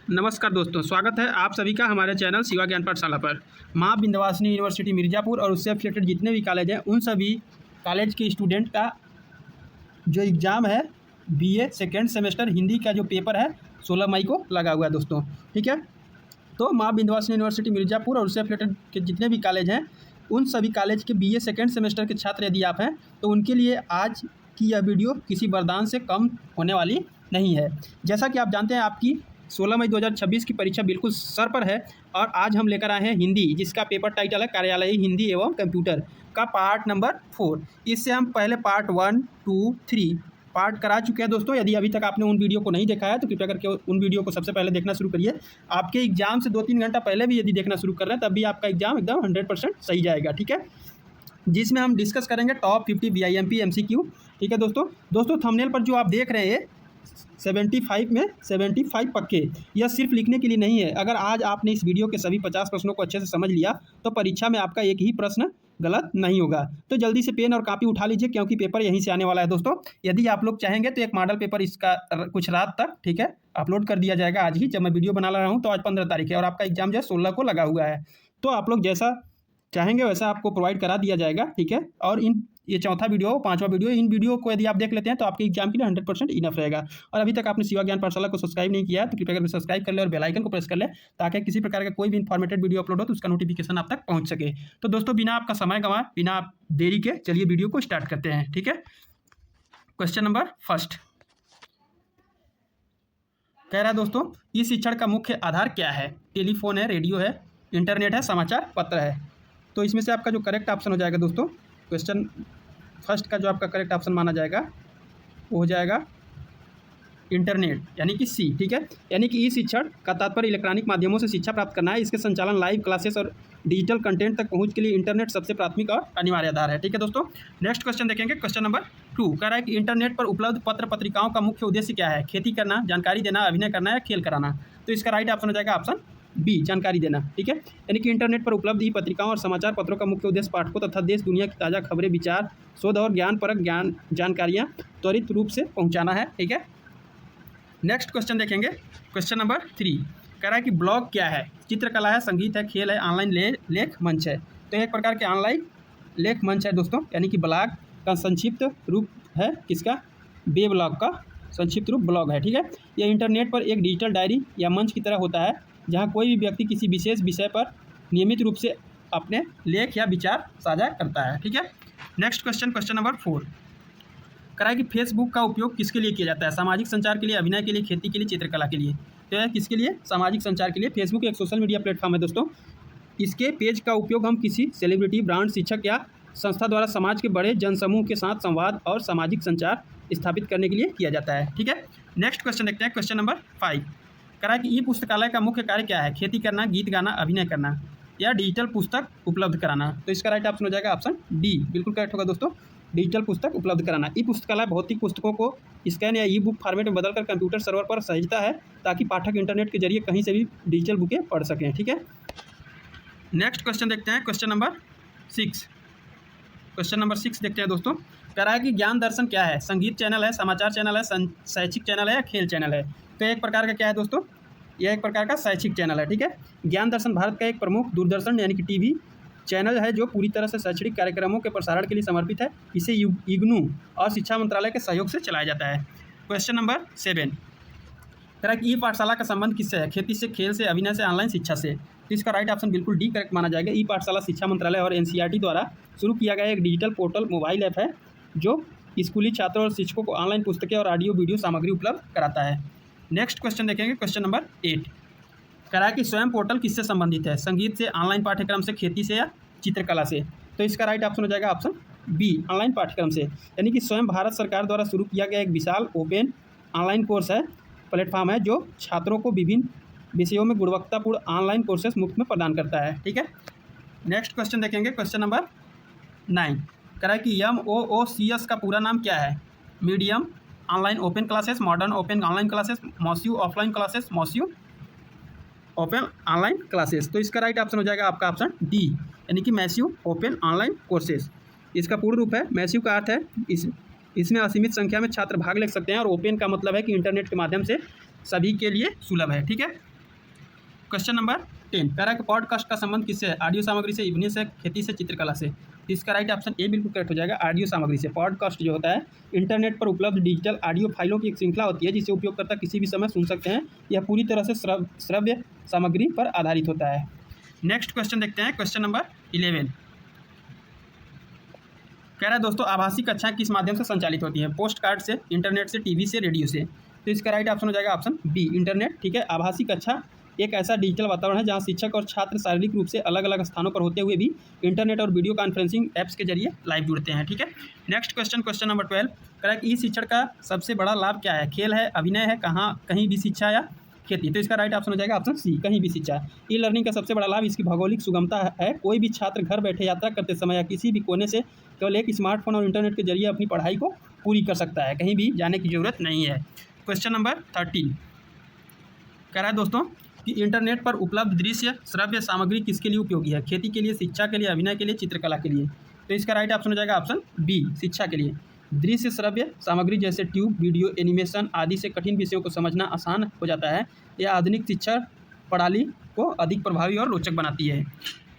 नमस्कार दोस्तों, स्वागत है आप सभी का हमारे चैनल शिवा ज्ञान पाठशाला पर। माँ विंध्यवासिनी यूनिवर्सिटी मिर्ज़ापुर और उससे एफिलिएटेड जितने भी कॉलेज हैं उन सभी कॉलेज के स्टूडेंट का जो एग्ज़ाम है बीए सेकेंड सेमेस्टर हिंदी का जो पेपर है 16 मई को लगा हुआ है दोस्तों। ठीक है, तो माँ विंध्यवासिनी यूनिवर्सिटी मिर्ज़ापुर और उससे एफिलिएटेड के जितने भी कॉलेज हैं उन सभी कॉलेज के बीए सेकेंड सेमेस्टर के छात्र यदि आप हैं तो उनके लिए आज की यह वीडियो किसी वरदान से कम होने वाली नहीं है। जैसा कि आप जानते हैं आपकी 16 मई 2026 की परीक्षा बिल्कुल सर पर है और आज हम लेकर आए हैं हिंदी, जिसका पेपर टाइटल है कार्यालयी हिंदी एवं कंप्यूटर का पार्ट नंबर 4। इससे हम पहले पार्ट 1, 2, 3 पार्ट करा चुके हैं दोस्तों। यदि अभी तक आपने उन वीडियो को नहीं देखा है तो कृपया करके उन वीडियो को सबसे पहले देखना शुरू करिए। आपके एग्जाम से 2-3 घंटा पहले भी यदि देखना शुरू कर रहे हैं तब भी आपका एग्जाम एकदम 100% सही जाएगा। ठीक है, जिसमें हम डिस्कस करेंगे टॉप 50 BIMP MCQ। ठीक है दोस्तों थंबनेल पर जो आप देख रहे हैं 75 में 75 पक्के, यह सिर्फ लिखने के लिए नहीं है। अगर आज आपने इस वीडियो के सभी 50 प्रश्नों को अच्छे से समझ लिया तो परीक्षा में आपका एक ही प्रश्न गलत नहीं होगा। तो जल्दी से पेन और कॉपी उठा लीजिए क्योंकि पेपर यहीं से आने वाला है दोस्तों। यदि आप लोग चाहेंगे तो एक मॉडल पेपर इसका कुछ रात तक ठीक है अपलोड कर दिया जाएगा आज ही। जब मैं वीडियो बना रहा हूँ तो आज 15 तारीख है और आपका एग्जाम जो है 16 को लगा हुआ है। तो आप लोग जैसा चाहेंगे वैसा आपको प्रोवाइड करा दिया जाएगा। ठीक है, और ये चौथा वीडियो 5वां वीडियो, इन वीडियो को यदि आप देख लेते हैं तो आपके एग्जाम के लिए 100% इनफ रहेगा। और अभी तक आपने शिवा ज्ञान पाठशाला को सब्सक्राइब नहीं किया है तो कृपया करके सब्सक्राइब कर ले और बेल आइकन को प्रेस कर ले ताकि किसी प्रकार का कोई भी इन्फॉर्मेटेड वीडियो अपलोड हो तो उसका नोटिफिकेशन आप तक पहुंच सके। तो दोस्तों बिना आपका समय गंवाए, बिना आप देरी के चलिए वीडियो को स्टार्ट करते हैं। ठीक है, क्वेश्चन नंबर फर्स्ट कह रहा है दोस्तों, इस शिक्षण का मुख्य आधार क्या है? टेलीफोन है, रेडियो है, इंटरनेट है, समाचार पत्र है। तो इसमें से आपका जो करेक्ट ऑप्शन हो जाएगा दोस्तों, क्वेश्चन फर्स्ट का जो आपका करेक्ट ऑप्शन माना जाएगा वो हो जाएगा इंटरनेट, यानी कि सी। ठीक है, यानी कि ई शिक्षण का तात्पर्य इलेक्ट्रॉनिक माध्यमों से शिक्षा प्राप्त करना है। इसके संचालन, लाइव क्लासेस और डिजिटल कंटेंट तक पहुंच के लिए इंटरनेट सबसे प्राथमिक और अनिवार्य आधार है। ठीक है दोस्तों, नेक्स्ट क्वेश्चन देखेंगे। क्वेश्चन नंबर 2 कह रहा है कि इंटरनेट पर उपलब्ध पत्र पत्रिकाओं का मुख्य उद्देश्य क्या है? खेती करना, जानकारी देना, अभिनय करना या खेल कराना। तो इसका राइट ऑप्शन हो जाएगा ऑप्शन बी, जानकारी देना। ठीक है, यानी कि इंटरनेट पर उपलब्ध ई पत्रिकाओं और समाचार पत्रों का मुख्य उद्देश्य पाठकों तथा देश दुनिया की ताज़ा खबरें, विचार, शोध और ज्ञानपरक जानकारियाँ त्वरित रूप से पहुँचाना है। ठीक है, नेक्स्ट क्वेश्चन देखेंगे। क्वेश्चन नंबर 3 कह रहा है कि ब्लॉग क्या है? चित्रकला है, संगीत है, खेल है, ऑनलाइन लेख मंच है। तो एक प्रकार के ऑनलाइन लेख मंच है दोस्तों, यानी कि ब्लॉग का संक्षिप्त रूप है किसका? वेब्लॉग का संक्षिप्त रूप ब्लॉग है। ठीक है, यह इंटरनेट पर एक डिजिटल डायरी या मंच की तरह होता है जहाँ कोई भी व्यक्ति किसी विशेष विषय पर नियमित रूप से अपने लेख या विचार साझा करता है। ठीक है, नेक्स्ट क्वेश्चन, क्वेश्चन नंबर 4 कह रहा है कि फेसबुक का उपयोग किसके लिए किया जाता है? सामाजिक संचार के लिए, अभिनय के लिए, खेती के लिए, चित्रकला के लिए। तो यह किसके लिए? सामाजिक संचार के लिए। फेसबुक एक सोशल मीडिया प्लेटफॉर्म है दोस्तों। इसके पेज का उपयोग हम किसी सेलिब्रिटी, ब्रांड, शिक्षक या संस्था द्वारा समाज के बड़े जनसमूह के साथ संवाद और सामाजिक संचार स्थापित करने के लिए किया जाता है। ठीक है, नेक्स्ट क्वेश्चन देखते हैं। क्वेश्चन नंबर 5 कह रहा है कि ई पुस्तकालय का मुख्य कार्य क्या है? खेती करना, गीत गाना, अभिनय करना या डिजिटल पुस्तक उपलब्ध कराना। तो इसका राइट ऑप्शन हो जाएगा ऑप्शन डी, बिल्कुल करेक्ट होगा दोस्तों, डिजिटल पुस्तक उपलब्ध कराना। ई पुस्तकालय भौतिक पुस्तकों को स्कैन या ई बुक फॉर्मेट में बदलकर कंप्यूटर सर्वर पर सहेजता है ताकि पाठक इंटरनेट के जरिए कहीं से भी डिजिटल बुकें पढ़ सकें। ठीक है, नेक्स्ट क्वेश्चन देखते हैं। क्वेश्चन नंबर 6 क्वेश्चन नंबर 6 देखते हैं दोस्तों। कह रहा है कि ज्ञान दर्शन क्या है? संगीत चैनल है, समाचार चैनल है, शैक्षिक चैनल है या खेल चैनल है। तो एक प्रकार का क्या है दोस्तों? यह एक प्रकार का शैक्षिक चैनल है। ठीक है, ज्ञान दर्शन भारत का एक प्रमुख दूरदर्शन यानी कि टीवी चैनल है जो पूरी तरह से शैक्षणिक कार्यक्रमों के प्रसारण के लिए समर्पित है। इसे इग्नू और शिक्षा मंत्रालय के सहयोग से चलाया जाता है। क्वेश्चन नंबर 7 कह रहा है कि ई पाठशाला का संबंध किससे है? खेती से, खेल से, अभिनय से, ऑनलाइन शिक्षा से। तो इसका राइट ऑप्शन बिल्कुल डी करेक्ट माना जाएगा। ई पाठशाला शिक्षा मंत्रालय और NCERT द्वारा शुरू किया गया एक डिजिटल पोर्टल मोबाइल ऐप है जो स्कूली छात्रों और शिक्षकों को ऑनलाइन पुस्तकें और ऑडियो वीडियो सामग्री उपलब्ध कराता है। नेक्स्ट क्वेश्चन देखेंगे। क्वेश्चन नंबर 8 कह रहा है कि स्वयं पोर्टल किससे संबंधित है? संगीत से, ऑनलाइन पाठ्यक्रम से, खेती से या चित्रकला से। तो इसका राइट ऑप्शन हो जाएगा ऑप्शन बी, ऑनलाइन पाठ्यक्रम से। यानी कि स्वयं भारत सरकार द्वारा शुरू किया गया एक विशाल ओपन ऑनलाइन कोर्स है, प्लेटफॉर्म है जो छात्रों को विभिन्न विषयों में गुणवत्तापूर्ण ऑनलाइन कोर्सेस मुफ्त में प्रदान करता है। ठीक है, नेक्स्ट क्वेश्चन देखेंगे। क्वेश्चन नंबर 9 कह रहा है कि MOOCs का पूरा नाम क्या है? Medium online open classes, modern open online classes, मॉस्यू ऑफलाइन क्लासेस, मॉस्यू ओपन ऑनलाइन क्लासेस। तो इसका राइट ऑप्शन हो जाएगा आपका ऑप्शन डी, यानी कि मैस्यू ओपन ऑनलाइन कोर्सेज। इसका पूर्ण रूप है, मैस्यू का अर्थ है इसमें असीमित संख्या में छात्र भाग ले सकते हैं और ओपन का मतलब है कि इंटरनेट के माध्यम से सभी के लिए सुलभ है। ठीक है, क्वेश्चन नंबर 10 कह रहा है कि पॉडकास्ट का संबंध किससे है? ऑडियो सामग्री से, इवनिंग से, खेती से, चित्रकला से। तो इसका राइट ऑप्शन ए बिल्कुल करेक्ट हो जाएगा, ऑडियो सामग्री से। पॉडकास्ट जो होता है इंटरनेट पर उपलब्ध डिजिटल ऑडियो फाइलों की एक श्रृंखला होती है जिसे उपयोगकर्ता किसी भी समय सुन सकते हैं। यह पूरी तरह से श्रव्य सामग्री पर आधारित होता है। नेक्स्ट क्वेश्चन देखते हैं, क्वेश्चन नंबर 11 कह रहा है दोस्तों आभासी कक्षाएं किस माध्यम से संचालित होती हैं? पोस्ट कार्ड से, इंटरनेट से, टीवी से, रेडियो से। तो इसका राइट ऑप्शन हो जाएगा ऑप्शन बी, इंटरनेट। ठीक है, आभासी कक्षा एक ऐसा डिजिटल वातावरण है जहां शिक्षक और छात्र शारीरिक रूप से अलग अलग स्थानों पर होते हुए भी इंटरनेट और वीडियो कॉन्फ्रेंसिंग ऐप्स के जरिए लाइव जुड़ते हैं। ठीक है, नेक्स्ट क्वेश्चन, क्वेश्चन नंबर 12 कह रहा है कि ई शिक्षण का सबसे बड़ा लाभ क्या है? खेल है, अभिनय है, कहीं भी शिक्षा या खेती। तो इसका राइट ऑप्शन हो जाएगा ऑप्शन सी, कहीं भी शिक्षा। ई लर्निंग का सबसे बड़ा लाभ इसकी भौगोलिक सुगमता है। कोई भी छात्र घर बैठे यात्रा करते समय या किसी भी कोने से केवल एक स्मार्टफोन और इंटरनेट के जरिए अपनी पढ़ाई को पूरी कर सकता है, कहीं भी जाने की जरूरत नहीं है। क्वेश्चन नंबर 13 कह रहा है दोस्तों कि इंटरनेट पर उपलब्ध दृश्य श्रव्य सामग्री किसके लिए उपयोगी है? खेती के लिए, शिक्षा के लिए, अभिनय के लिए, चित्रकला के लिए। तो इसका राइट ऑप्शन हो जाएगा ऑप्शन बी, शिक्षा के लिए। दृश्य श्रव्य सामग्री जैसे ट्यूब, वीडियो, एनिमेशन आदि से कठिन विषयों को समझना आसान हो जाता है। यह आधुनिक शिक्षा प्रणाली को अधिक प्रभावी और रोचक बनाती है।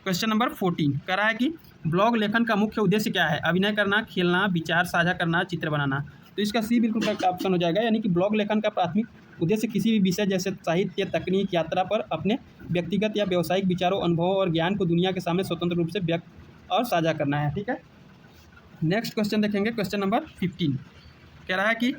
क्वेश्चन नंबर 14 कह रहा है कि ब्लॉग लेखन का मुख्य उद्देश्य क्या है? अभिनय करना, खेलना, विचार साझा करना, चित्र बनाना। तो इसका सी बिल्कुल करेक्ट ऑप्शन हो जाएगा, यानी कि ब्लॉग लेखन का प्राथमिक उद्देश्य किसी भी विषय जैसे साहित्य, तकनीक, यात्रा पर अपने व्यक्तिगत या व्यावसायिक विचारों, अनुभवों और ज्ञान को दुनिया के सामने स्वतंत्र रूप से व्यक्त और साझा करना है। ठीक है, नेक्स्ट क्वेश्चन देखेंगे, क्वेश्चन नंबर 15 कह रहा है कि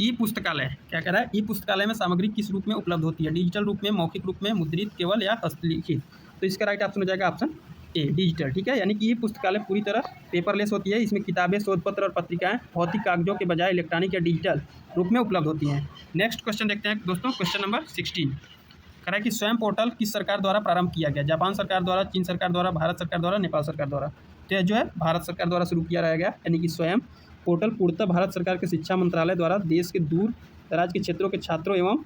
ई पुस्तकालय, क्या कह रहा है? ई पुस्तकालय में सामग्री किस रूप में उपलब्ध होती है? डिजिटल रूप में, मौखिक रूप में, मुद्रित, केवल या हस्तलिखित। तो इसका राइट ऑप्शन हो जाएगा ऑप्शन ए, डिजिटल। ठीक है, यानी कि ये पुस्तकालय पूरी तरह पेपरलेस होती है। इसमें किताबें, शोध पत्र और पत्रिकाएं भौतिक कागजों के बजाय इलेक्ट्रॉनिक या डिजिटल रूप में उपलब्ध होती हैं। नेक्स्ट क्वेश्चन देखते हैं दोस्तों, क्वेश्चन नंबर 16 कह रहा है कि स्वयं पोर्टल किस सरकार द्वारा प्रारंभ किया गया? जापान सरकार द्वारा, चीन सरकार द्वारा, भारत सरकार द्वारा, नेपाल सरकार द्वारा। तो यह जो है भारत सरकार द्वारा शुरू किया गया, यानी कि स्वयं पोर्टल पूर्णतः भारत सरकार के शिक्षा मंत्रालय द्वारा देश के दूर दराज के क्षेत्रों के छात्रों एवं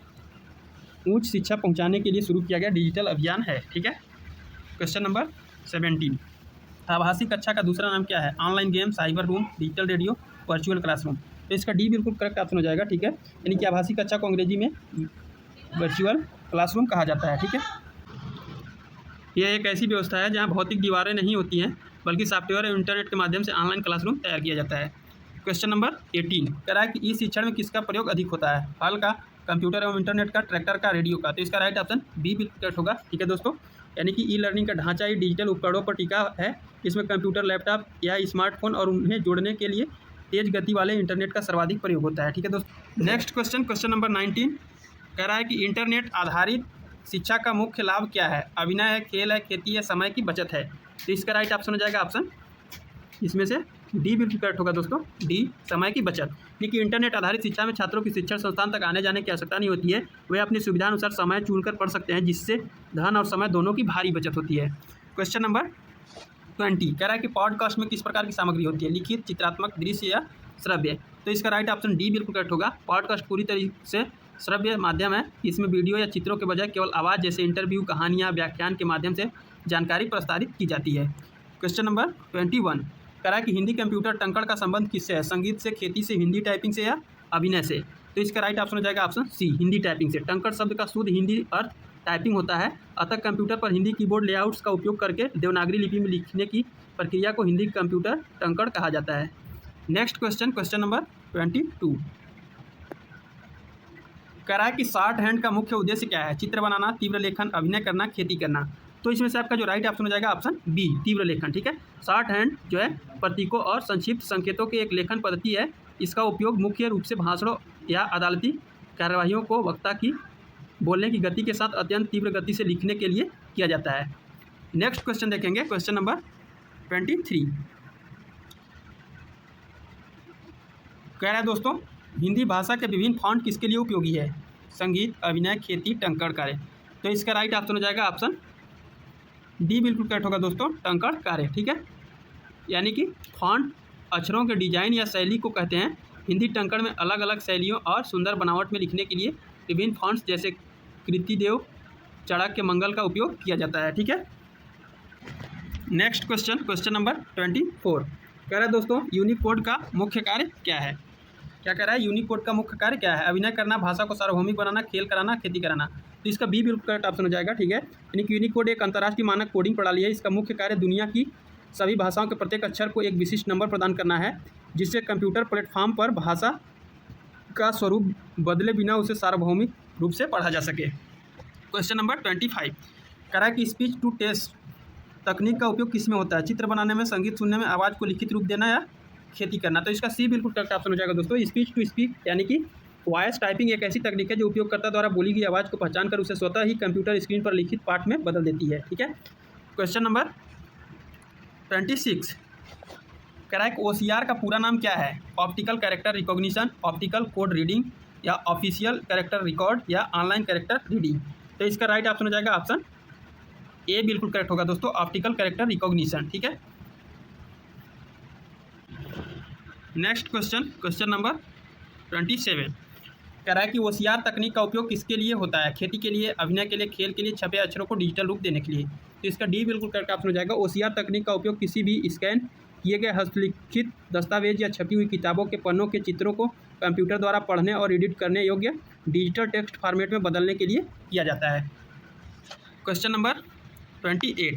उच्च शिक्षा पहुंचाने के लिए शुरू किया गया डिजिटल अभियान है। ठीक है, क्वेश्चन नंबर 17 आभासी कक्षा का दूसरा नाम क्या है? Online game, cyber room, digital radio, virtual classroom. तो इसका डी बिल्कुल करेक्ट ऑप्शन हो जाएगा। ठीक है, यानी कि आभासी कक्षा को अंग्रेजी में वर्चुअल क्लासरूम कहा जाता है। ठीक है, यह एक ऐसी व्यवस्था है जहां भौतिक दीवारें नहीं होती हैं बल्कि सॉफ्टवेयर और इंटरनेट के माध्यम से ऑनलाइन क्लासरूम तैयार किया जाता है। क्वेश्चन नंबर 18 कह रहा है कि ई शिक्षण में किसका प्रयोग अधिक होता है? हल का, कंप्यूटर एवं इंटरनेट का, ट्रैक्टर का, रेडियो का। तो इसका राइट ऑप्शन बी बिल्कुल करेक्ट होगा। ठीक है दोस्तों, यानी कि ई लर्निंग का ढांचा ही डिजिटल उपकरणों पर टिका है। इसमें कंप्यूटर, लैपटॉप या स्मार्टफोन और उन्हें जोड़ने के लिए तेज गति वाले इंटरनेट का सर्वाधिक प्रयोग होता है। ठीक है दोस्तों, नेक्स्ट क्वेश्चन, क्वेश्चन नंबर 19 कह रहा है कि इंटरनेट आधारित शिक्षा का मुख्य लाभ क्या है? अभिनय है, खेल है, खेती है, समय की बचत है। तो इसका राइट ऑप्शन हो जाएगा ऑप्शन इसमें से डी बिल्कुल करेक्ट होगा दोस्तों, डी, समय की बचत। क्योंकि इंटरनेट आधारित शिक्षा में छात्रों की शिक्षण संस्थान तक आने जाने की आवश्यकता नहीं होती है। वे अपनी सुविधानुसार समय चुनकर पढ़ सकते हैं, जिससे धन और समय दोनों की भारी बचत होती है। क्वेश्चन नंबर 20 कह रहा है कि पॉडकास्ट में किस प्रकार की सामग्री होती है? लिखित, चित्रात्मक, दृश्य या श्रव्य। तो इसका राइट ऑप्शन डी बिल्कुल करेक्ट होगा। पॉडकास्ट पूरी तरीके से श्रव्य माध्यम है। इसमें वीडियो या चित्रों के बजाय केवल आवाज़ जैसे इंटरव्यू, कहानियाँ, व्याख्यान के माध्यम से जानकारी प्रसारित की जाती है। क्वेश्चन नंबर 21 कह रहा है कि हिंदी कंप्यूटर टंकण का संबंध किससे है? संगीत से, खेती से, हिंदी टाइपिंग से या अभिनय से। तो इसका राइट ऑप्शन हो जाएगा ऑप्शन सी, हिंदी टाइपिंग से। टंकण शब्द का शुद्ध हिंदी अर्थ टाइपिंग होता है। अतः कंप्यूटर पर हिंदी कीबोर्ड लेआउट्स का उपयोग करके देवनागरी लिपि में लिखने की प्रक्रिया को हिंदी कंप्यूटर टंकण कहा जाता है। नेक्स्ट क्वेश्चन, क्वेश्चन नंबर 22 कह रहा है कि शॉर्ट हैंड का मुख्य उद्देश्य क्या है? चित्र बनाना, तीव्र लेखन, अभिनय करना, खेती करना। तो इसमें से आपका जो राइट ऑप्शन हो जाएगा ऑप्शन बी, तीव्र लेखन। ठीक है, शॉर्ट हैंड जो है प्रतीकों और संक्षिप्त संकेतों की एक लेखन पद्धति है। इसका उपयोग मुख्य रूप से भाषणों या अदालती कार्यवाहियों को वक्ता की बोलने की गति के साथ अत्यंत तीव्र गति से लिखने के लिए किया जाता है। नेक्स्ट क्वेश्चन देखेंगे, क्वेश्चन नंबर 23 कह रहा है दोस्तों हिंदी भाषा के विभिन्न फॉन्ट किसके लिए उपयोगी है? संगीत, अभिनय, खेती, टंकण कार्य। तो इसका राइट ऑप्शन हो जाएगा ऑप्शन डी बिल्कुल करेक्ट होगा दोस्तों, टंकण कार्य। ठीक है, यानी कि फॉन्ट अक्षरों के डिजाइन या शैली को कहते हैं। हिंदी टंकण में अलग अलग शैलियों और सुंदर बनावट में लिखने के लिए विभिन्न फॉन्ट्स जैसे कृतिदेव, चाणक्य, मंगल का उपयोग किया जाता है। ठीक है, नेक्स्ट क्वेश्चन, क्वेश्चन नंबर 24 कह रहा है दोस्तों यूनिकोड का मुख्य कार्य क्या है? क्या कह रहा है, यूनिकोड का मुख्य कार्य क्या है? अभिनय करना, भाषा को सार्वभौमिक बनाना, खेल कराना, खेती कराना। तो इसका बी बिल्कुल करेक्ट ऑप्शन हो जाएगा। ठीक है, यानी कि यूनिकोड एक अंतर्राष्ट्रीय मानक कोडिंग प्रणाली है। इसका मुख्य कार्य दुनिया की सभी भाषाओं के प्रत्येक अक्षर को एक विशिष्ट नंबर प्रदान करना है, जिससे कंप्यूटर प्लेटफॉर्म पर भाषा का स्वरूप बदले बिना उसे सार्वभौमिक रूप से पढ़ा जा सके। क्वेश्चन नंबर 25 कह रहा है कि स्पीच टू टेक्स्ट तकनीक का उपयोग किस में होता है? चित्र बनाने में, संगीत सुनने में, आवाज़ को लिखित रूप देना या खेती करना। तो इसका सी बिल्कुल करेक्ट ऑप्शन हो जाएगा दोस्तों। स्पीच टू स्पीक यानी कि वॉइस टाइपिंग एक ऐसी तकनीक है जो उपयोगकर्ता द्वारा बोली गई आवाज़ को पहचान कर उसे स्वतः ही कंप्यूटर स्क्रीन पर लिखित पाठ में बदल देती है। ठीक है, क्वेश्चन नंबर 26 कह रहा है कि OCR का पूरा नाम क्या है? Optical character recognition, optical code reading या ऑफिशियल कैरेक्टर रिकॉर्ड या ऑनलाइन कैरेक्टर रीडिंग। तो इसका राइट ऑप्शन हो जाएगा ऑप्शन ए बिल्कुल करेक्ट होगा दोस्तों, ऑप्टिकल कैरेक्टर रिकॉग्निशन। ठीक है, नेक्स्ट क्वेश्चन नंबर 27 कह रहा है कि OCR तकनीक का उपयोग किसके लिए होता है? खेती के लिए, अभिनय के लिए, खेल के लिए, छपे अक्षरों को डिजिटल रूप देने के लिए। तो इसका डी बिल्कुल करेक्ट ऑप्शन हो जाएगा। OCR तकनीक का उपयोग किसी भी स्कैन किए गए हस्तलिखित दस्तावेज या छपी हुई किताबों के पन्नों के चित्रों को कंप्यूटर द्वारा पढ़ने और एडिट करने योग्य डिजिटल टेक्स्ट फॉर्मेट में बदलने के लिए किया जाता है। क्वेश्चन नंबर 28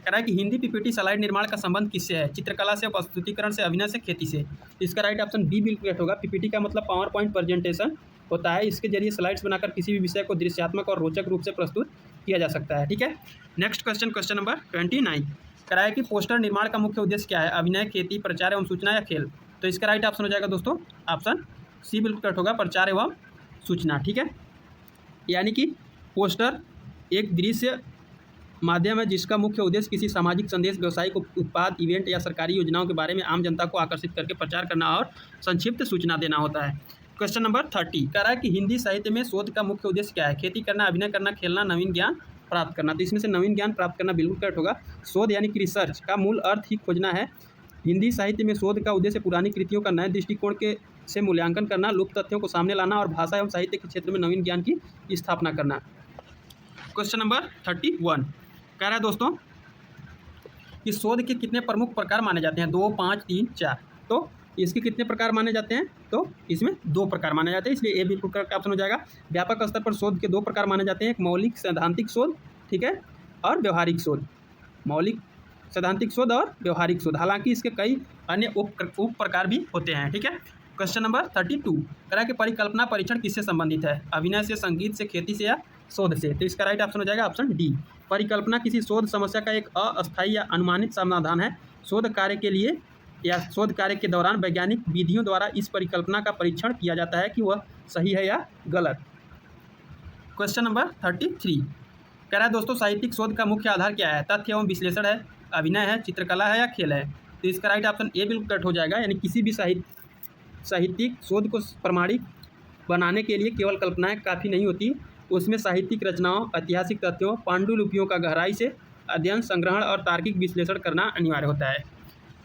कह रहा है कि हिंदी PPT स्लाइड निर्माण का संबंध किससे है? चित्रकला से, प्रस्तुतिकरण से, अभिनय से, खेती से। इसका राइट ऑप्शन बी बिल्कुल करेक्ट होगा। PPT का मतलब पावर पॉइंट प्रेजेंटेशन होता है। इसके जरिए स्लाइड्स बनाकर किसी भी विषय को दृश्यात्मक और रोचक रूप से प्रस्तुत किया जा सकता है। ठीक है, नेक्स्ट क्वेश्चन नंबर 29 कह रहा है कि पोस्टर निर्माण का मुख्य उद्देश्य क्या है? अभिनय, खेती, प्रचार एवं सूचना या खेल। तो इसका राइट ऑप्शन हो जाएगा दोस्तों ऑप्शन सी बिल्कुल करेक्ट होगा, प्रचार एवं सूचना। ठीक है, यानी कि पोस्टर एक दृश्य माध्यम है जिसका मुख्य उद्देश्य किसी सामाजिक संदेश, व्यावसायिक उत्पाद, इवेंट या सरकारी योजनाओं के बारे में आम जनता को आकर्षित करके प्रचार करना और संक्षिप्त सूचना देना होता है। क्वेश्चन नंबर 30 कह रहा है कि हिंदी साहित्य में शोध का मुख्य उद्देश्य क्या है? खेती करना, अभिनय करना, खेलना, नवीन ज्ञान प्राप्त करना। तो इसमें से नवीन ज्ञान प्राप्त करना बिल्कुल करेक्ट होगा। शोध यानी कि रिसर्च का मूल अर्थ ही खोजना है। हिंदी साहित्य में शोध का उद्देश्य पुरानी कृतियों का नए दृष्टिकोण के से मूल्यांकन करना, लुप्त तथ्यों को सामने लाना और भाषा एवं साहित्य के क्षेत्र में नवीन ज्ञान की स्थापना करना। क्वेश्चन नंबर 31 कह रहा है दोस्तों कि शोध के कितने प्रमुख प्रकार माने जाते हैं? 2, 5, 3, 4। तो इसके कितने प्रकार माने जाते हैं? तो इसमें 2 प्रकार माने जाते हैं, इसलिए ए बिल्कुल करेक्ट ऑप्शन हो जाएगा। व्यापक स्तर पर शोध के 2 प्रकार माने जाते हैं, एक मौलिक सैद्धांतिक शोध, ठीक है, और व्यवहारिक शोध। मौलिक सैद्धांतिक शोध और व्यवहारिक शोध, हालांकि इसके कई अन्य उप प्रकार भी होते हैं। ठीक है, क्वेश्चन नंबर 32 कह रहा है कि परिकल्पना परीक्षण किससे संबंधित है? अभिनय से, संगीत से, खेती से या शोध से। तो इसका राइट ऑप्शन हो जाएगा ऑप्शन डी। परिकल्पना किसी शोध समस्या का एक अस्थायी या अनुमानित समाधान है। शोध कार्य के लिए या शोध कार्य के दौरान वैज्ञानिक विधियों द्वारा इस परिकल्पना का परीक्षण किया जाता है कि वह सही है या गलत। क्वेश्चन नंबर 33 कह रहा है दोस्तों साहित्यिक शोध का मुख्य आधार क्या है? तथ्य एवं विश्लेषण है, अभिनय है, चित्रकला है या खेल है। तो इसका राइट ऑप्शन ए बिल्कुल करेक्ट हो जाएगा, यानी किसी भी साहित्यिक शोध को प्रमाणिक बनाने के लिए केवल कल्पनाएं काफ़ी नहीं होती, उसमें साहित्यिक रचनाओं, ऐतिहासिक तथ्यों, पांडुलिपियों का गहराई से अध्ययन, संग्रहण और तार्किक विश्लेषण करना अनिवार्य होता है।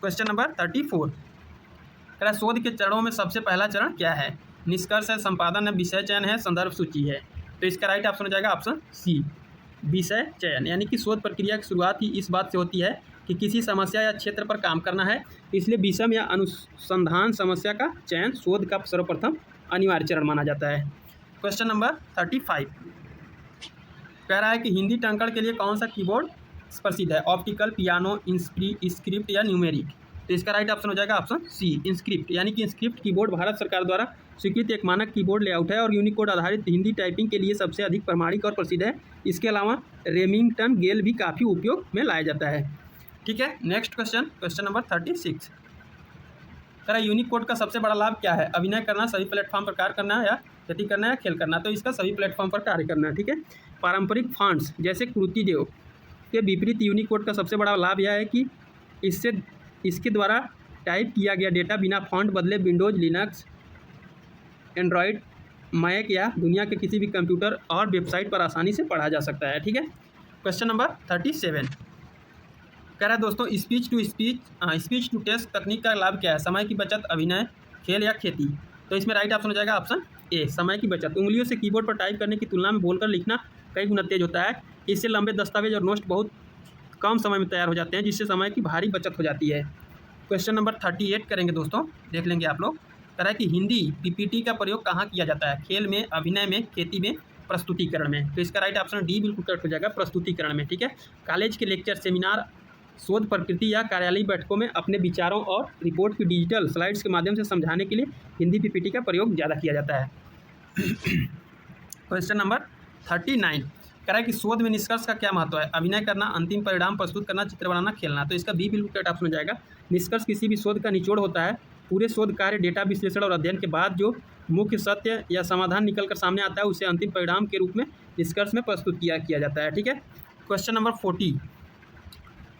क्वेश्चन नंबर 34 कह रहा है शोध के चरणों में सबसे पहला चरण क्या है? निष्कर्ष है, संपादन है, विषय चयन है, संदर्भ सूची है। तो इसका राइट ऑप्शन हो जाएगा ऑप्शन सी, विषय चयन, यानी कि शोध प्रक्रिया की शुरुआत ही इस बात से होती है कि किसी समस्या या क्षेत्र पर काम करना है, इसलिए विषम या अनुसंधान समस्या का चयन शोध का सर्वप्रथम अनिवार्य चरण माना जाता है। क्वेश्चन नंबर 35 कह रहा है कि हिंदी टंकण के लिए कौन सा कीबोर्ड प्रसिद्ध है? ऑप्टिकल, पियानो, इंस्क्रिप्ट या न्यूमेरिक। तो इसका राइट ऑप्शन हो जाएगा ऑप्शन सी, इंस्क्रिप्ट, यानी कि इंस्क्रिप्ट कीबोर्ड भारत सरकार द्वारा स्वीकृत एक मानक कीबोर्ड लेआउट है और यूनिकोड आधारित हिंदी टाइपिंग के लिए सबसे अधिक प्रमाणिक और प्रसिद्ध है। इसके अलावा रेमिंगटन गेल भी काफ़ी उपयोग में लाया जाता है। ठीक है, नेक्स्ट क्वेश्चन नंबर 36 कह रहा है यूनिकोड का सबसे बड़ा लाभ क्या है? अभिनय करना, सभी प्लेटफॉर्म पर कार्य करना या खेती करना या खेल करना। तो इसका सभी प्लेटफॉर्म पर कार्य करना है। ठीक है, पारंपरिक फॉन्ट्स जैसे कृतिदेव के विपरीत यूनिकोड का सबसे बड़ा लाभ यह है कि इसके द्वारा टाइप किया गया डेटा बिना फॉन्ट बदले विंडोज, लिनक्स, एंड्रॉयड, मैक या दुनिया के किसी भी कंप्यूटर और वेबसाइट पर आसानी से पढ़ा जा सकता है। ठीक है, क्वेश्चन नंबर 37 कह रहा है दोस्तों स्पीच टू टेक्स्ट तकनीक का लाभ क्या है? समय की बचत, अभिनय, खेल या खेती। तो इसमें राइट ऑप्शन हो जाएगा ऑप्शन ए, समय की बचत। उंगलियों से कीबोर्ड पर टाइप करने की तुलना में बोलकर लिखना कई गुना तेज होता है। इससे लंबे दस्तावेज और नोट्स बहुत कम समय में तैयार हो जाते हैं, जिससे समय की भारी बचत हो जाती है। क्वेश्चन नंबर 38 करेंगे दोस्तों, देख लेंगे आप लोग। कह रहा है कि हिंदी पीपीटी का प्रयोग कहाँ किया जाता है? खेल में, अभिनय में, खेती में, प्रस्तुतिकरण में। तो इसका राइट ऑप्शन डी बिल्कुल करेक्ट हो जाएगा, प्रस्तुतिकरण में। ठीक है, कॉलेज के लेक्चर, सेमिनार, शोध प्रकृति या कार्यालयीय बैठकों में अपने विचारों और रिपोर्ट की डिजिटल स्लाइड्स के माध्यम से समझाने के लिए हिंदी पीपीटी का प्रयोग ज़्यादा किया जाता है। क्वेश्चन नंबर 39 कह रहा है कि शोध में निष्कर्ष का क्या महत्व है? अभिनय करना, अंतिम परिणाम प्रस्तुत करना, चित्र बनाना, खेलना। तो इसका बी बिल्कुल करेक्ट ऑप्शन हो जाएगा। निष्कर्ष किसी भी शोध का निचोड़ होता है। पूरे शोध कार्य, डेटा विश्लेषण और अध्ययन के बाद जो मुख्य सत्य या समाधान निकल कर सामने आता है उसे अंतिम परिणाम के रूप में निष्कर्ष में प्रस्तुत किया जाता है। ठीक है, क्वेश्चन नंबर 40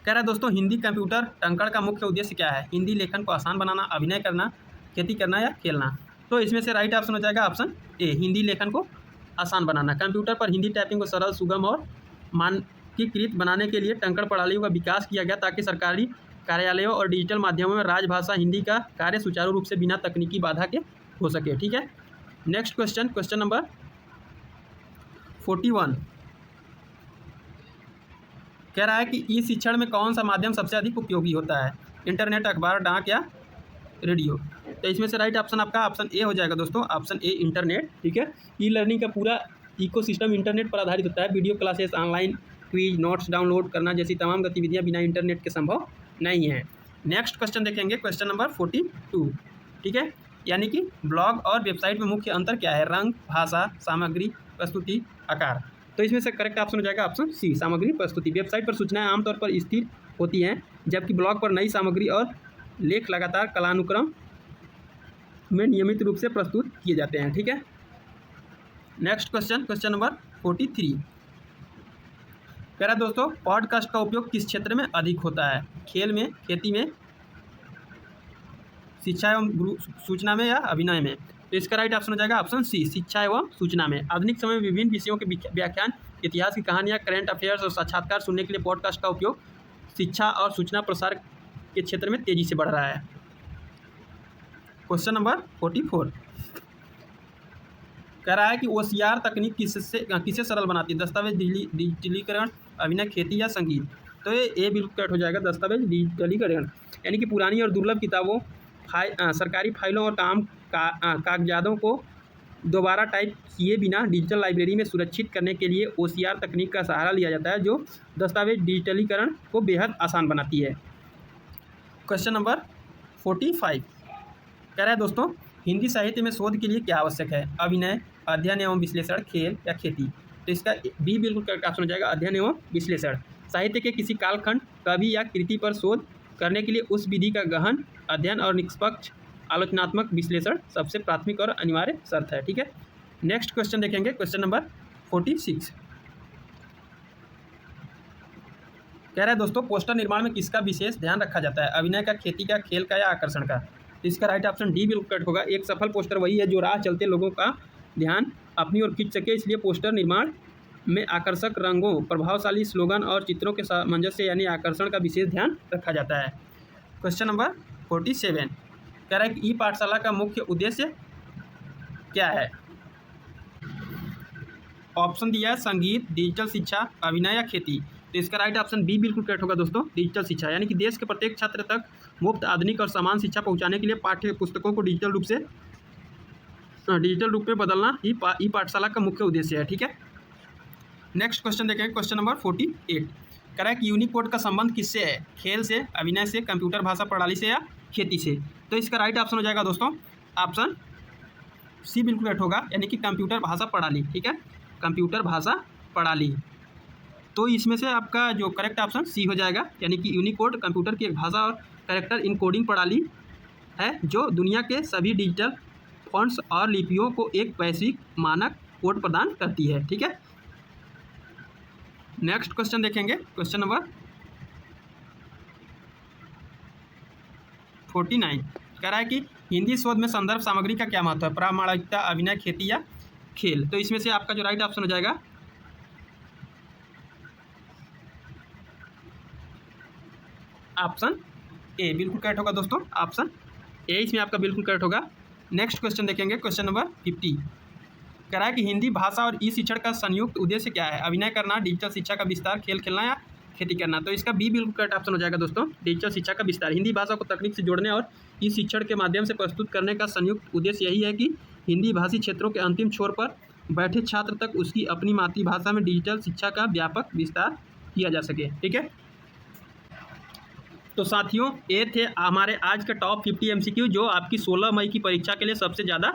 कह रहा है दोस्तों, हिंदी कंप्यूटर टंकण का मुख्य उद्देश्य क्या है? हिंदी लेखन को आसान बनाना, अभिनय करना, खेती करना या खेलना। तो इसमें से राइट ऑप्शन हो जाएगा ऑप्शन ए, हिंदी लेखन को आसान बनाना। कंप्यूटर पर हिंदी टाइपिंग को सरल, सुगम और मानकीकृत बनाने के लिए टंकण प्रणालियों का विकास किया गया ताकि सरकारी कार्यालयों और डिजिटल माध्यमों में राजभाषा हिंदी का कार्य सुचारू रूप से बिना तकनीकी बाधा के हो सके। ठीक है, नेक्स्ट क्वेश्चन, क्वेश्चन नंबर 41 कह रहा है कि ई शिक्षण में कौन सा माध्यम सबसे अधिक उपयोगी होता है? इंटरनेट, अखबार, डाक या रेडियो। तो इसमें से राइट ऑप्शन आपका ऑप्शन ए हो जाएगा दोस्तों, ऑप्शन ए, इंटरनेट। ठीक है, ई लर्निंग का पूरा इकोसिस्टम इंटरनेट पर आधारित होता है। Video classes, online quiz, notes download करना जैसी तमाम गतिविधियां बिना इंटरनेट के संभव नहीं है। नेक्स्ट क्वेश्चन देखेंगे, क्वेश्चन नंबर 42। ठीक है, यानी कि ब्लॉग और वेबसाइट में मुख्य अंतर क्या है? रंग, भाषा, सामग्री, प्रस्तुति, आकार। तो इसमें से करेक्ट ऑप्शन हो जाएगा ऑप्शन सी, सामग्री, प्रस्तुति। वेबसाइट पर सूचनाएं आमतौर पर स्थिर होती हैं, जबकि ब्लॉग पर नई सामग्री और लेख लगातार कालानुक्रम में नियमित रूप से प्रस्तुत किए जाते हैं। ठीक है, नेक्स्ट क्वेश्चन, क्वेश्चन नंबर 43 कह रहा है दोस्तों, पॉडकास्ट का उपयोग किस क्षेत्र में अधिक होता है? खेल में, खेती में, शिक्षा एवं सूचना में या अभिनय में। तो इसका राइट ऑप्शन हो जाएगा ऑप्शन सी, शिक्षा एवं सूचना में। आधुनिक समय में विभिन्न विषयों के व्याख्यान, इतिहास की कहानियाँ, करंट अफेयर्स और साक्षात्कार सुनने के लिए पॉडकास्ट का उपयोग शिक्षा और सूचना प्रसार के क्षेत्र में तेजी से बढ़ रहा है। क्वेश्चन नंबर 44 कह रहा है कि OCR तकनीक किसे सरल बनाती है? दस्तावेज डिजिटलीकरण, अभिनय, खेती या संगीत। तो ये ए बिल्कुल करेक्ट हो जाएगा, दस्तावेज डिजिटलीकरण। यानी कि पुरानी और दुर्लभ किताबों, सरकारी फाइलों और कागजातों को दोबारा टाइप किए बिना डिजिटल लाइब्रेरी में सुरक्षित करने के लिए OCR तकनीक का सहारा लिया जाता है, जो दस्तावेज डिजिटलीकरण को बेहद आसान बनाती है। क्वेश्चन नंबर 45 कह रहा है दोस्तों, हिंदी साहित्य में शोध के लिए क्या आवश्यक है? अभिनय, अध्ययन एवं विश्लेषण, खेल या खेती। तो इसका बी बिल्कुल करेक्ट ऑप्शन हो जाएगा, अध्ययन एवं विश्लेषण। साहित्य के किसी कालखंड, कवि या कृति पर शोध करने के लिए उस विधि का गहन अध्ययन और निष्पक्ष आलोचनात्मक विश्लेषण सबसे प्राथमिक और अनिवार्य शर्त है। ठीक है, नेक्स्ट क्वेश्चन देखेंगे, क्वेश्चन नंबर 46 कह रहा है दोस्तों, पोस्टर निर्माण में किसका विशेष ध्यान रखा जाता है? अभिनय का, खेती का, खेल का या आकर्षण का। तो इसका राइट ऑप्शन डी बिल्कुल करेक्ट होगा। एक सफल पोस्टर वही है जो राह चलते लोगों का ध्यान अपनी ओर खींच सके, इसलिए पोस्टर निर्माण में आकर्षक रंगों, प्रभावशाली स्लोगन और चित्रों के सामंजस्य यानी आकर्षण का विशेष ध्यान रखा जाता है। क्वेश्चन नंबर 47 कह रहा है कि ई पाठशाला का मुख्य उद्देश्य क्या है? ऑप्शन दिया है संगीत, डिजिटल शिक्षा, अभिनय या खेती। तो इसका राइट ऑप्शन बी बिल्कुल करेक्ट होगा दोस्तों, डिजिटल शिक्षा। यानी कि देश के प्रत्येक छात्र तक मुफ्त, आधुनिक और समान शिक्षा पहुंचाने के लिए पाठ्य पुस्तकों को डिजिटल रूप में बदलना ही ई पाठशाला का मुख्य उद्देश्य है। ठीक है, नेक्स्ट क्वेश्चन देखेंगे, क्वेश्चन नंबर 48 कह रहा है कि यूनिकोड का संबंध किससे है? खेल से, अभिनय से, कंप्यूटर भाषा प्रणाली से या खेती से। तो इसका राइट ऑप्शन हो जाएगा दोस्तों ऑप्शन सी बिल्कुल करेक्ट होगा, यानी कि कंप्यूटर भाषा प्रणाली। ठीक है, कंप्यूटर भाषा प्रणाली। तो इसमें से आपका जो करेक्ट ऑप्शन सी हो जाएगा, यानी कि यूनिकोड कंप्यूटर की एक भाषा और कैरेक्टर इनकोडिंग प्रणाली है जो दुनिया के सभी डिजिटल फॉन्ट्स और लिपियों को एक वैश्विक मानक कोड प्रदान करती है। ठीक है, नेक्स्ट क्वेश्चन देखेंगे, क्वेश्चन नंबर 49 कह रहा है कि हिंदी शोध में संदर्भ सामग्री का क्या महत्व है? प्रामाणिकता, अभिनय, खेती या खेल। तो इसमें से आपका जो राइट ऑप्शन हो जाएगा ऑप्शन ए बिल्कुल करेक्ट होगा दोस्तों, ऑप्शन ए इसमें आपका बिल्कुल करेक्ट होगा। नेक्स्ट क्वेश्चन देखेंगे, क्वेश्चन नंबर 50 कह रहा है कि हिंदी भाषा और ई शिक्षण का संयुक्त उद्देश्य क्या है? अभिनय करना, डिजिटल शिक्षा का विस्तार, खेल खेलना या खेती करना। तो इसका बी बिल्कुल करेक्ट ऑप्शन हो जाएगा दोस्तों, डिजिटल शिक्षा का विस्तार। हिंदी भाषा को तकनीक से जोड़ने और ई शिक्षण के माध्यम से प्रस्तुत करने का संयुक्त उद्देश्य यही है कि हिंदी भाषी क्षेत्रों के अंतिम छोर पर बैठे छात्र तक उसकी अपनी मातृभाषा में डिजिटल शिक्षा का व्यापक विस्तार किया जा सके। ठीक है, तो साथियों ये थे हमारे आज का टॉप 50 MCQ जो आपकी 16 मई की परीक्षा के लिए सबसे ज़्यादा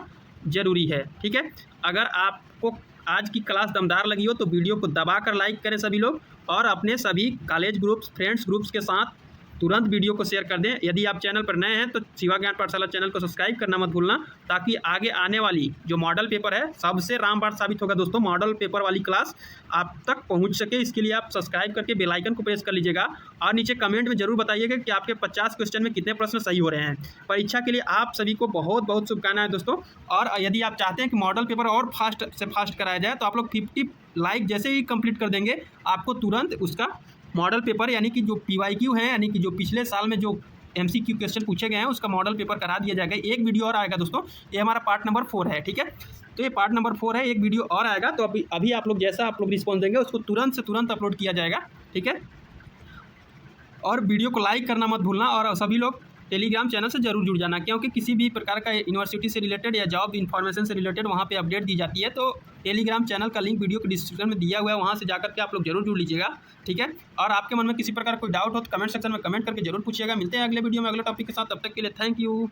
जरूरी है। ठीक है, अगर आपको आज की क्लास दमदार लगी हो तो वीडियो को दबाकर लाइक करें सभी लोग, और अपने सभी कॉलेज ग्रुप्स, फ्रेंड्स ग्रुप्स के साथ तुरंत वीडियो को शेयर कर दें। यदि आप चैनल पर नए हैं तो शिवा ज्ञान पाठशाला चैनल को सब्सक्राइब करना मत भूलना, ताकि आगे आने वाली जो मॉडल पेपर है सबसे रामबाण साबित होगा दोस्तों। मॉडल पेपर वाली क्लास आप तक पहुंच सके, इसके लिए आप सब्सक्राइब करके बेल आइकन को प्रेस कर लीजिएगा, और नीचे कमेंट में जरूर बताइएगा कि आपके 50 क्वेश्चन में कितने प्रश्न सही हो रहे हैं। परीक्षा के लिए आप सभी को बहुत बहुत शुभकामनाएं दोस्तों। और यदि आप चाहते हैं कि मॉडल पेपर और फास्ट से फास्ट कराया जाए तो आप लोग 50 लाइक जैसे ही कंप्लीट कर देंगे, आपको तुरंत उसका मॉडल पेपर यानी कि जो PYQ है, यानी कि जो पिछले साल में जो MCQ क्वेश्चन पूछे गए हैं उसका मॉडल पेपर करा दिया जाएगा। एक वीडियो और आएगा दोस्तों, ये हमारा पार्ट नंबर 4 है। ठीक है, तो ये पार्ट नंबर 4 है, एक वीडियो और आएगा। तो अभी आप लोग जैसा आप लोग रिस्पॉन्स देंगे उसको तुरंत से तुरंत अपलोड किया जाएगा। ठीक है, और वीडियो को लाइक करना मत भूलना, और सभी लोग टेलीग्राम चैनल से जरूर जुड़ जाना, क्योंकि किसी भी प्रकार का यूनिवर्सिटी से रिलेटेड या जॉब इन्फॉर्मेशन से रिलेटेड वहाँ पे अपडेट दी जाती है। तो टेलीग्राम चैनल का लिंक वीडियो के डिस्क्रिप्शन में दिया हुआ है, वहाँ से जाकर के आप लोग जरूर जुड़ लीजिएगा। ठीक है, और आपके मन में किसी प्रकार कोई डाउट हो तो कमेंट सेक्शन में कमेंट करके जरूर पूछिएगा। मिलते हैं अगले वीडियो में अगले टॉपिक के साथ, तब तक के लिए थैंक यू।